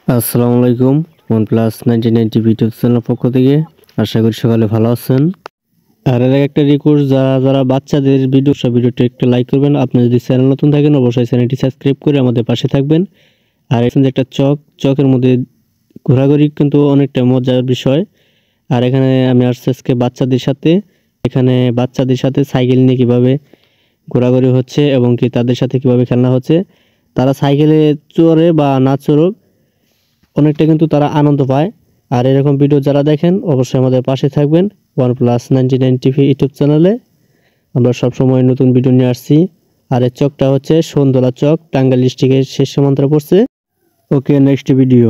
আসসালামু আলাইকুম। OnePlus 1990 YouTube channel পক্ষ থেকে আশা করি সকালে ভালো আছেন। আর এর একটা রিকোয়েস্ট, যারা বাচ্চাদের ভিডিওটি একটু লাইক করবেন। আপনি যদি চ্যানেল নতুন থাকেন অবশ্যই চ্যানেলটি সাবস্ক্রাইব করে আমাদের পাশে থাকবেন। আর এখানে যে একটা চকের মধ্যে ঘোরাঘুরি কিন্তু অনেকটা মজার বিষয়। আর এখানে আমি আসছি আজকে বাচ্চাদের সাথে সাইকেল নিয়ে কিভাবে ঘোরাঘুরি হচ্ছে এবং কি তাদের সাথে কিভাবে খেলনা হচ্ছে। তারা সাইকেলে চড়ে বা না চড়ুক, অনেকটা কিন্তু তারা আনন্দ পায়। আর এরকম ভিডিও যারা দেখেন অবশ্যই আমাদের পাশে থাকবেন। OnePlus 99 TV ইউটিউব চ্যানেলে আমরা সবসময় নতুন ভিডিও নিয়ে আসছি। আর এই চকটা হচ্ছে সন্দোলা চক, টাঙ্গাইল ডিস্ট্রিক্টের শেষ সীমান্তে পড়ছে। ওকে, নেক্সট ভিডিও।